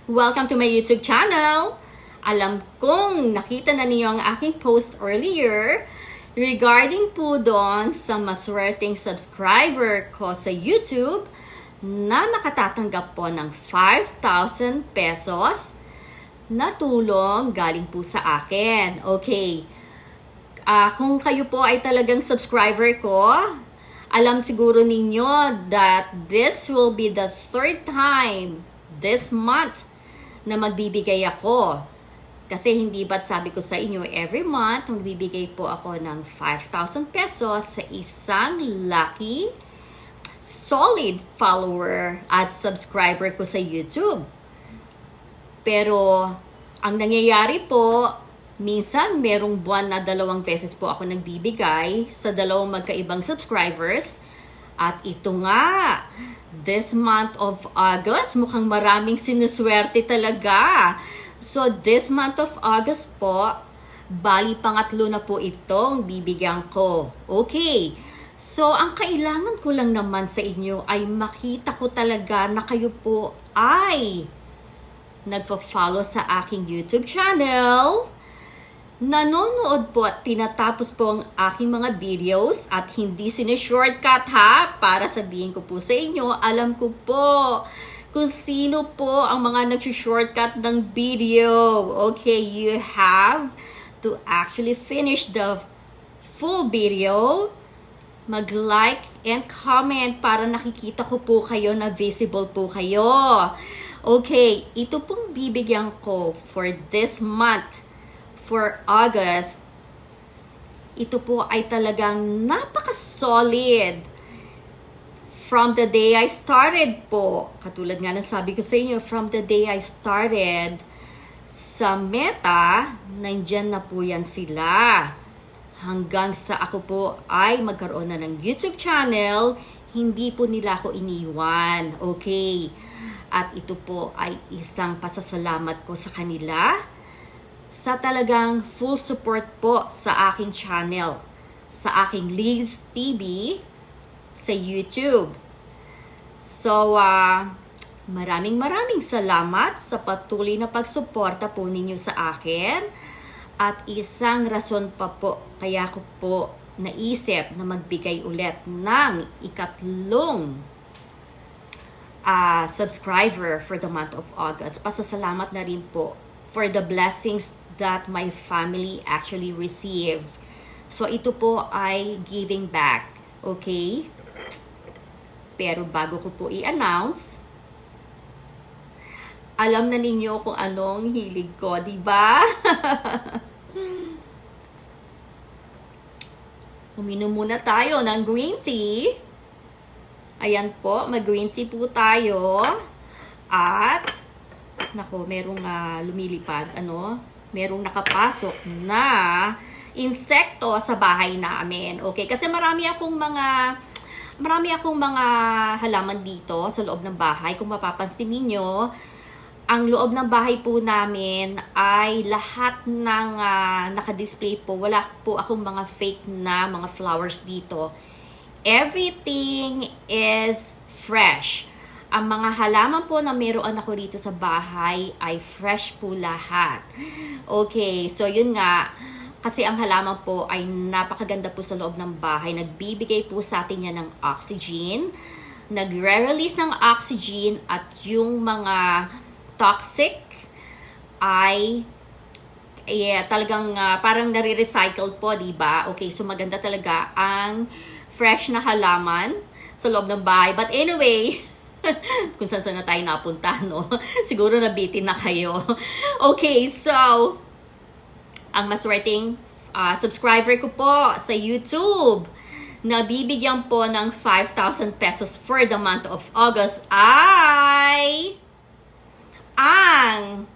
Welcome to my YouTube channel! Alam kong nakita na niyo ang aking post earlier regarding po doon sa maswerteng subscriber ko sa YouTube na makatatanggap po ng 5,000 pesos na tulong galing po sa akin. Okay. Kung kayo po ay talagang subscriber ko, alam siguro ninyo that this will be the third time this month na magbibigay ako. Kasi hindi ba't sabi ko sa inyo, every month magbibigay po ako ng 5,000 pesos sa isang lucky, solid follower at subscriber ko sa YouTube. Pero ang nangyayari po, minsan merong buwan na 2 beses po ako nagbibigay sa 2 magkaibang subscribers. At ito nga, this month of August, mukhang maraming sinuswerte talaga. So this month of August po, bali pangatlo na po itong bibigyan ko. Okay. So ang kailangan ko lang naman sa inyo ay makita ko talaga na kayo po ay nagpa-follow sa aking YouTube channel, nanonood po at tinatapos po ang aking mga videos at hindi sinishortcut ha, para sabihin ko po sa inyo, alam ko po kung sino po ang mga nag-shortcut ng video. Okay, you have to actually finish the full video, mag-like and comment para nakikita ko po kayo na visible po kayo. Okay, ito pong bibigyan ko for this month, for August, ito po ay talagang napaka-solid. From the day I started po, katulad nga ng sabi ko sa inyo, from the day I started sa Meta, nandyan na po yan sila. Hanggang sa ako po ay magkaroon na ng YouTube channel, hindi po nila ako iniwan. Okay. At ito po ay isang pasasalamat ko sa kanila sa talagang full support po sa aking channel, sa aking Liz TV, sa YouTube. So, maraming salamat sa patuloy na pagsuporta po ninyo sa akin. At isang rason pa po, kaya ko po naisip na magbigay ulit ng ikatlong subscriber for the month of August. Pasasalamat na rin po for the blessings that my family actually receive. So, ito po ay giving back. Okay? Pero bago ko po i-announce, alam na ninyo kung anong hilig ko, di ba? Uminom muna tayo ng green tea. Ayan po, mag-green tea po tayo. At, nako, merong lumilipad, merong nakapasok na insekto sa bahay namin. Okay, kasi marami akong mga halaman dito sa loob ng bahay. Kung mapapansin niyo, ang loob ng bahay po namin ay lahat ng naka-display po. Wala po akong mga fake na mga flowers dito. Everything is fresh. Ang mga halaman po na meron ako dito sa bahay ay fresh po lahat. Okay, so yun nga, kasi ang halaman po ay napakaganda po sa loob ng bahay. Nagbibigay po sa atin yan ng oxygen. Nagre-release ng oxygen at yung mga toxic ay talagang parang nare-recycle po, diba? Okay, so maganda talaga ang fresh na halaman sa loob ng bahay. But anyway, kung saan na tayo napunta, no? Siguro nabitin na kayo. Okay, so, ang maswerteng subscriber ko po sa YouTube, na bibigyan po ng 5,000 pesos for the month of August ay ang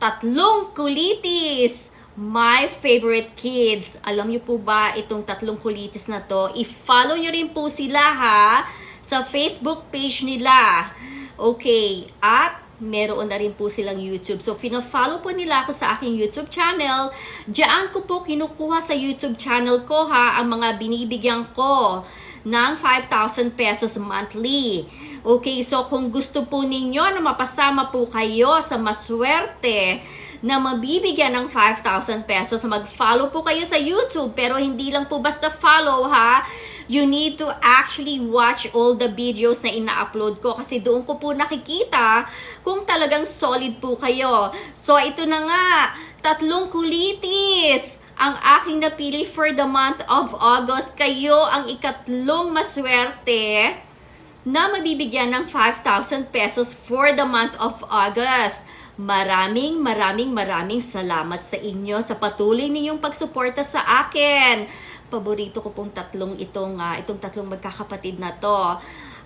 3 kulitis. My favorite kids. Alam niyo po ba itong 3 kulitis na to? I-follow niyo rin po sila ha sa Facebook page nila. Okay. At meron na rin po silang YouTube. So, fina-follow po nila ako sa aking YouTube channel. Diyan ko po kinukuha sa YouTube channel ko ha ang mga binibigyan ko ng 5,000 pesos monthly. Okay, so kung gusto po ninyo na mapasama po kayo sa maswerte na mabibigyan ng 5,000 pesos, mag-follow po kayo sa YouTube. Pero hindi lang po basta follow ha. You need to actually watch all the videos na ina-upload ko kasi doon ko po nakikita kung talagang solid po kayo. So ito na nga, 3 kulitis ang aking napili for the month of August. Kayo ang ikatlong maswerte na mabibigyan ng 5,000 pesos for the month of August. Maraming salamat sa inyo sa patuloy ninyong pagsuporta sa akin. Paborito ko pong itong tatlong magkakapatid na to.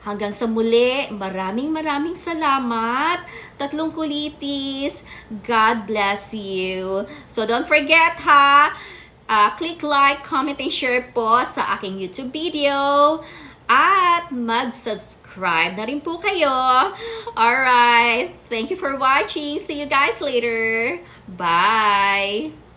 Hanggang sa muli, maraming salamat. 3 kulitis. God bless you. So don't forget ha, click like, comment, and share po sa aking YouTube video. At mag-subscribe na rin po kayo. Alright. Thank you for watching. See you guys later. Bye.